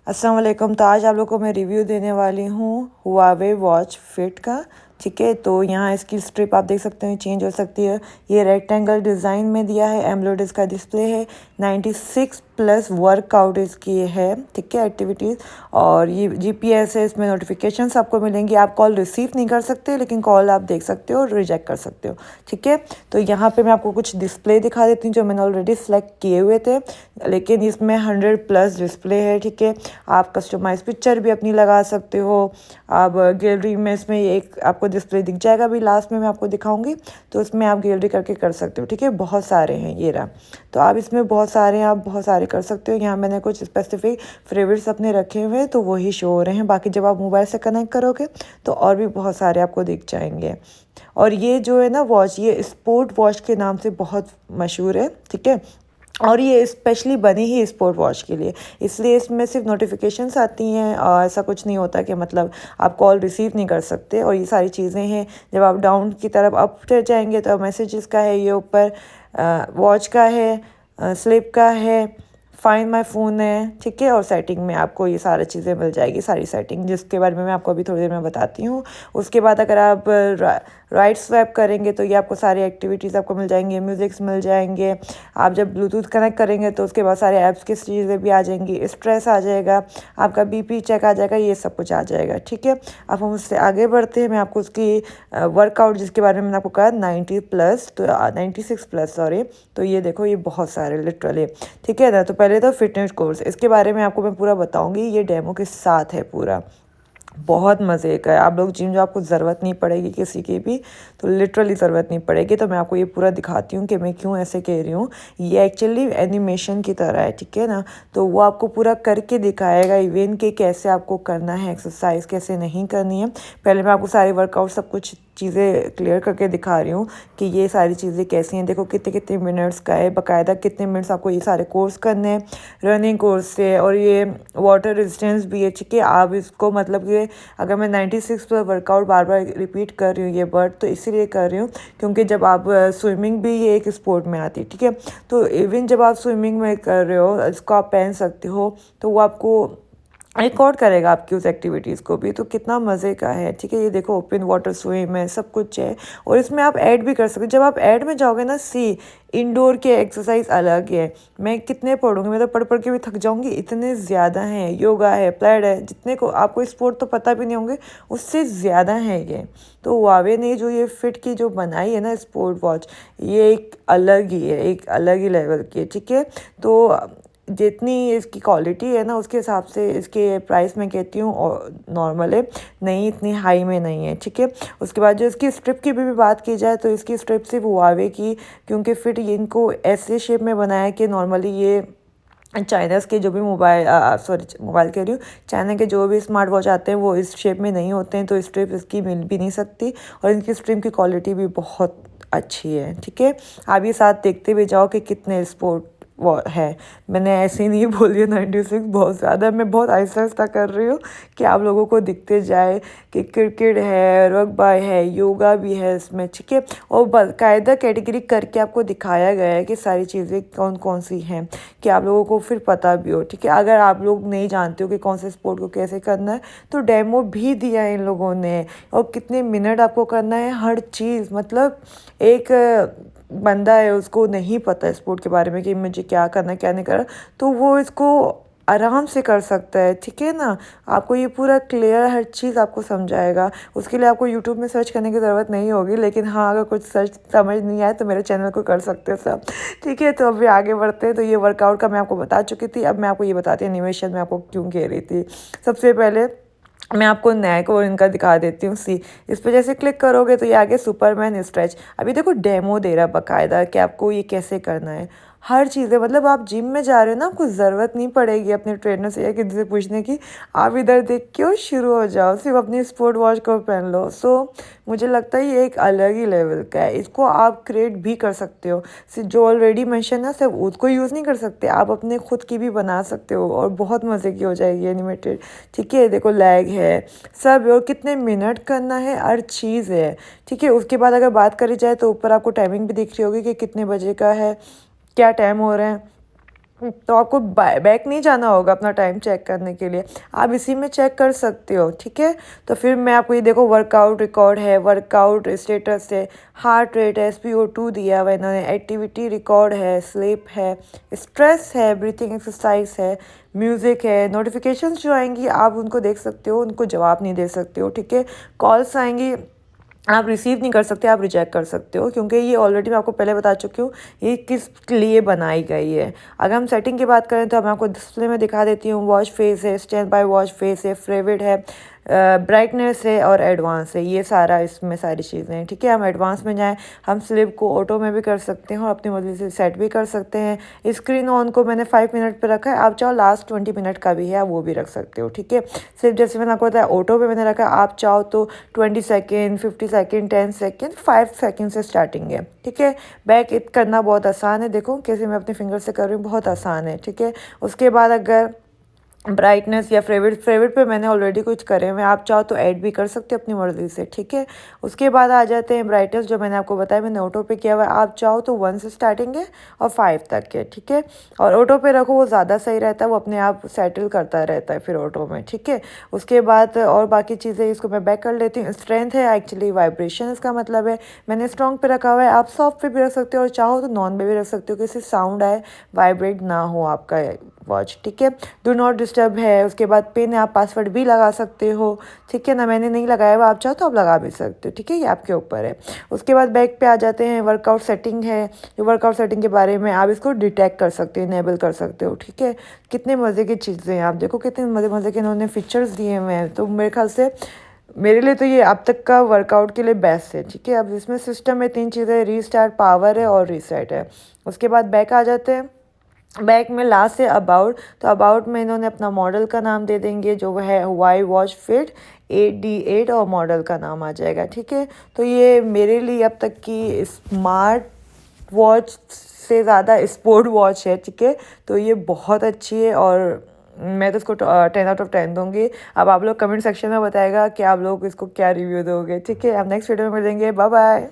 अस्सलाम वालेकुम। तो आज आप लोग को मैं रिव्यू देने वाली हूँ हुआवे वॉच फिट का। ठीक है, तो यहाँ इसकी स्ट्रिप आप देख सकते हैं चेंज हो सकती है। ये रेक्टेंगल डिज़ाइन में दिया है, एमोलेड इसका डिस्प्ले है, 96 प्लस वर्कआउट इसकी है। ठीक है, एक्टिविटीज़ और ये जीपीएस है, इसमें नोटिफिकेशंस आपको मिलेंगी। आप कॉल रिसीव नहीं कर सकते लेकिन कॉल आप देख सकते हो और रिजेक्ट कर सकते हो। ठीक है, तो यहाँ पे मैं आपको कुछ डिस्प्ले दिखा देती हूँ जो मैंने ऑलरेडी सेलेक्ट किए हुए थे, लेकिन इसमें 100 प्लस डिस्प्ले है। ठीक है, आप कस्टमाइज पिक्चर भी अपनी लगा सकते हो। आप गैलरी में इसमें एक आपको डिस्प्ले दिख जाएगा, अभी लास्ट में मैं आपको दिखाऊंगी, तो उसमें आप गैलरी करके कर सकते हो। ठीक है, बहुत सारे हैं ये रहा, तो आप इसमें बहुत सारे आप बहुत सारे कर सकते हो। यहाँ मैंने कुछ स्पेसिफिक फेवरेट्स अपने रखे हुए हैं तो वही शो हो रहे हैं। बाकी जब आप मोबाइल से कनेक्ट करोगे तो और भी बहुत सारे आपको दिख जाएंगे। और ये जो है ना वॉच, ये स्पोर्ट वॉच के नाम से बहुत मशहूर है। ठीक है, और ये स्पेशली बनी ही स्पोर्ट वॉच के लिए, इसलिए इसमें सिर्फ नोटिफिकेशंस आती हैं और ऐसा कुछ नहीं होता कि मतलब आप कॉल रिसीव नहीं कर सकते। और ये सारी चीज़ें हैं, जब आप डाउन की तरफ अप जाएंगे तो मैसेजेस का है, ये ऊपर वॉच का है, स्लिप का है, फाइंड माई फ़ोन है। ठीक है, और सेटिंग में आपको ये सारी चीज़ें मिल जाएगी, सारी सेटिंग जिसके बारे में मैं आपको अभी थोड़ी देर में बताती हूँ। उसके बाद अगर आप राइट स्वैप करेंगे तो ये आपको सारी एक्टिविटीज़ आपको मिल जाएंगे, म्यूज़िक्स मिल जाएंगे। आप जब ब्लूटूथ कनेक्ट करेंगे तो उसके बाद सारे ऐप्स की चीज़ें भी आ जाएंगी, स्ट्रेस आ जाएगा, आपका बीपी चेक आ जाएगा, ये सब कुछ आ जाएगा। ठीक है, अब हम उससे आगे बढ़ते हैं। मैं आपको उसकी वर्कआउट जिसके बारे में मैंने आपको कहा 96 प्लस सॉरी, तो ये देखो ये बहुत सारे लिटरली। ठीक है ना, तो पहले तो फिटनेस कोर्स, इसके बारे में आपको मैं पूरा बताऊंगी, ये डेमो के साथ है पूरा, बहुत मज़े का है। आप लोग जिम जो आपको ज़रूरत नहीं पड़ेगी किसी की भी, तो लिटरली ज़रूरत नहीं पड़ेगी। तो मैं आपको ये पूरा दिखाती हूँ कि मैं क्यों ऐसे कह रही हूँ। ये एक्चुअली एनिमेशन की तरह है। ठीक है ना, तो वो आपको पूरा करके दिखाएगा इवन कि कैसे आपको करना है, एक्सरसाइज कैसे नहीं करनी है। पहले मैं आपको सारे वर्कआउट सब कुछ चीज़ें क्लियर करके दिखा रही हूँ कि ये सारी चीज़ें कैसी हैं। देखो कितने कितने मिनट्स का है, बाकायदा कितने मिनट्स आपको ये सारे कोर्स करने हैं, रनिंग कोर्स से, और ये वाटर रेजिस्टेंस भी है। ठीक है, आप इसको मतलब कि अगर मैं 96 पर वर्कआउट बार बार रिपीट कर रही हूँ ये वर्ड, तो इसीलिए कर रही हूँ क्योंकि जब आप स्विमिंग भी ये एक स्पोर्ट में आती है। ठीक है, तो इवन जब आप स्विमिंग में कर रहे हो इसको आप पहन सकते हो, तो वो आपको रिकॉर्ड करेगा आपकी उस एक्टिविटीज़ को भी, तो कितना मज़े का है। ठीक है, ये देखो ओपन वाटर स्विम है, सब कुछ है, और इसमें आप ऐड भी कर सकते हो। जब आप ऐड में जाओगे ना, इंडोर के एक्सरसाइज अलग है, मैं कितने पढ़ूंगी, मैं तो पढ़ पढ़ के भी थक जाऊंगी, इतने ज़्यादा हैं। योगा है, प्लैड है, जितने को आपको स्पोर्ट तो पता भी नहीं होंगे, उससे ज़्यादा है ये। तो हुआवे ने जो ये फिट की जो बनाई है ना स्पोर्ट वॉच, ये एक अलग ही है, एक अलग ही लेवल की है। ठीक है, तो जितनी इसकी क्वालिटी है ना उसके हिसाब से इसके प्राइस मैं कहती हूँ नॉर्मल है, नहीं इतनी हाई में नहीं है। ठीक है, उसके बाद जो इसकी स्ट्रिप की भी बात की जाए तो इसकी स्ट्रिप सिर्फ हुआवे की, क्योंकि फिट इनको ऐसे शेप में बनाया कि नॉर्मली ये चाइनास के जो भी मोबाइल कह रही हूँ, चाइना के जो भी स्मार्ट वॉच आते हैं वो इस शेप में नहीं होते हैं, तो स्ट्रिप इसकी मिल भी नहीं सकती, और इनकी स्ट्रिप की क्वालिटी भी बहुत अच्छी है। ठीक है, आप ये साथ देखते हुए जाओ कि कितने स्पोर्ट वो है। मैंने ऐसे ही नहीं बोली है 96, बहुत ज़्यादा, मैं बहुत आहिस्ता आहिस्ता कर रही हूँ कि आप लोगों को दिखते जाए कि क्रिकेट है, रग्बी है, योगा भी है इसमें। ठीक है, और बाकायदा कैटेगरी करके आपको दिखाया गया है कि सारी चीज़ें कौन कौन सी हैं, कि आप लोगों को फिर पता भी हो। ठीक है, अगर आप लोग नहीं जानते हो कि कौन से स्पोर्ट को कैसे करना है, तो डेमो भी दिया है इन लोगों ने, और कितने मिनट आपको करना है, हर चीज़। मतलब एक बंदा है उसको नहीं पता स्पोर्ट के बारे में कि मुझे क्या करना है क्या नहीं करना, तो वो इसको आराम से कर सकता है। ठीक है ना, आपको ये पूरा क्लियर हर चीज़ आपको समझाएगा। उसके लिए आपको यूट्यूब में सर्च करने की ज़रूरत नहीं होगी, लेकिन हाँ अगर कुछ सर्च समझ नहीं आए तो मेरे चैनल को कर सकते हो सब। ठीक है, तो अभी आगे बढ़ते हैं। तो ये वर्कआउट का मैं आपको बता चुकी थी, अब मैं आपको ये बताती हूँ एनिमेशन में आपको क्यों कह रही थी। सबसे पहले मैं आपको नेक और इनका दिखा देती हूँ। इस पर जैसे क्लिक करोगे तो ये आगे सुपरमैन स्ट्रेच, अभी देखो डेमो दे रहा है बाकायदा कि आपको ये कैसे करना है, हर चीज़ें। मतलब आप जिम में जा रहे हो ना, आपको ज़रूरत नहीं पड़ेगी अपने ट्रेनर से या किसी से पूछने की, आप इधर देख के शुरू हो जाओ, सिर्फ अपनी स्पोर्ट वॉच को पहन लो। मुझे लगता है ये एक अलग ही लेवल का है, इसको आप क्रिएट भी कर सकते हो। सिर्फ जो ऑलरेडी मेंशन है सिर्फ उसको यूज़ नहीं कर सकते, आप अपने खुद की भी बना सकते हो और बहुत मज़े की हो जाएगी एनिमेटेड। ठीक है, देखो लैग है सब, और कितने मिनट करना है, हर चीज़ है। ठीक है, उसके बाद अगर बात करी जाए तो ऊपर आपको टाइमिंग भी दिख रही होगी कि कितने बजे का है, क्या टाइम हो रहा है। तो आपको बैक नहीं जाना होगा अपना टाइम चेक करने के लिए, आप इसी में चेक कर सकते हो, ठीक है। तो फिर मैं आपको ये देखो वर्कआउट रिकॉर्ड है, वर्कआउट स्टेटस है, हार्ट रेट है, SpO2 दिया हुआ है इन्होंने, एक्टिविटी रिकॉर्ड है, स्लीप है, स्ट्रेस है, ब्रीथिंग एक्सरसाइज है, म्यूज़िक है, नोटिफिकेशंस जो आएंगी आप उनको देख सकते हो, उनको जवाब नहीं दे सकते हो, ठीक है। कॉल्स आएंगी आप रिसीव नहीं कर सकते, आप रिजेक्ट कर सकते हो, क्योंकि ये ऑलरेडी मैं आपको पहले बता चुकी हूँ ये किस लिए बनाई गई है। अगर हम सेटिंग की बात करें तो मैं आपको डिस्प्ले में दिखा देती हूँ। वॉच फेस है, स्टैंड बाय वॉच फेस है, फेवरेट है, ब्राइटनेस है और एडवांस है, ये सारा इसमें सारी चीज़ें हैं, ठीक है। हम एडवांस में जाएँ, हम स्लिप को ऑटो में भी कर सकते हैं और अपनी मर्जी से सेट भी कर सकते हैं। स्क्रीन ऑन को मैंने 5 मिनट पर रखा है, आप चाहो लास्ट 20 मिनट का भी है, आप वो भी रख सकते हो, ठीक है। सिर्फ जैसे मैंने आपको बताया ऑटो पे मैंने रखा है, आप चाहो तो 20 सेकेंड, 50 सेकेंड, 10 सेकेंड, 5 सेकेंड से स्टार्टिंग है, ठीक है। बैक इट करना बहुत आसान है, देखो कैसे मैं अपने फिंगर से कर रही हूँ, बहुत आसान है, ठीक है। उसके बाद अगर ब्राइटनेस या फेवरेट पे मैंने ऑलरेडी कुछ करे हुए हैं, आप चाहो तो ऐड भी कर सकते हो अपनी मर्ज़ी से, ठीक है। उसके बाद आ जाते हैं ब्राइटनेस, जो मैंने आपको बताया मैंने ऑटो पे किया हुआ है, आप चाहो तो 1 से स्टार्टिंग है और 5 तक है, ठीक है। और ऑटो पे रखो, वो ज़्यादा सही रहता है, वो अपने आप सेटल करता रहता है फिर ऑटो में, ठीक है। उसके बाद और बाकी चीज़ें इसको मैं बैक कर लेती हूँ। स्ट्रेंथ है एक्चुअली वाइब्रेशन इसका मतलब है, मैंने स्ट्रॉन्ग पे रखा हुआ है, आप सॉफ्ट पे भी रख सकते हो और चाहो तो नॉन पे भी रख सकते हो, किसी साउंड आए, वाइब्रेट ना हो आपका वॉच, ठीक है। डू नॉट डिस्टर्ब है। उसके बाद पिन आप पासवर्ड भी लगा सकते हो, ठीक है ना। मैंने नहीं लगाया हुआ, आप चाहो तो आप लगा भी सकते हो, ठीक है, ये आपके ऊपर है। उसके बाद बैक पे आ जाते हैं, वर्कआउट सेटिंग है, जो वर्कआउट सेटिंग के बारे में आप इसको डिटेक्ट कर सकते हो, इनेबल कर सकते हो, ठीक है। कितने मज़े की चीज़ें हैं, आप देखो कितने मज़े मज़े के इन्होंने फीचर्स दिए हुए हैं। तो मेरे ख्याल से मेरे लिए तो ये अब तक का वर्कआउट के लिए बेस्ट है, ठीक है। अब इसमें सिस्टम में 3 चीज़ें, रीस्टार्ट, पावर है और रीसेट है। उसके बाद बैक आ जाते हैं, बैक में लास्ट है अबाउट, तो अबाउट में इन्होंने अपना मॉडल का नाम दे देंगे, जो वो है हुआई वॉच फिट 8D8 और मॉडल का नाम आ जाएगा, ठीक है। तो ये मेरे लिए अब तक की स्मार्ट वॉच से ज़्यादा स्पोर्ट वॉच है, ठीक है। तो ये बहुत अच्छी है और मैं तो इसको 10 आउट ऑफ 10 दूँगी। अब आप लोग कमेंट सेक्शन में बताएगा कि आप लोग इसको क्या रिव्यू दोगे, ठीक है। अब नेक्स्ट वीडियो में मिलेंगे, बाय बाय।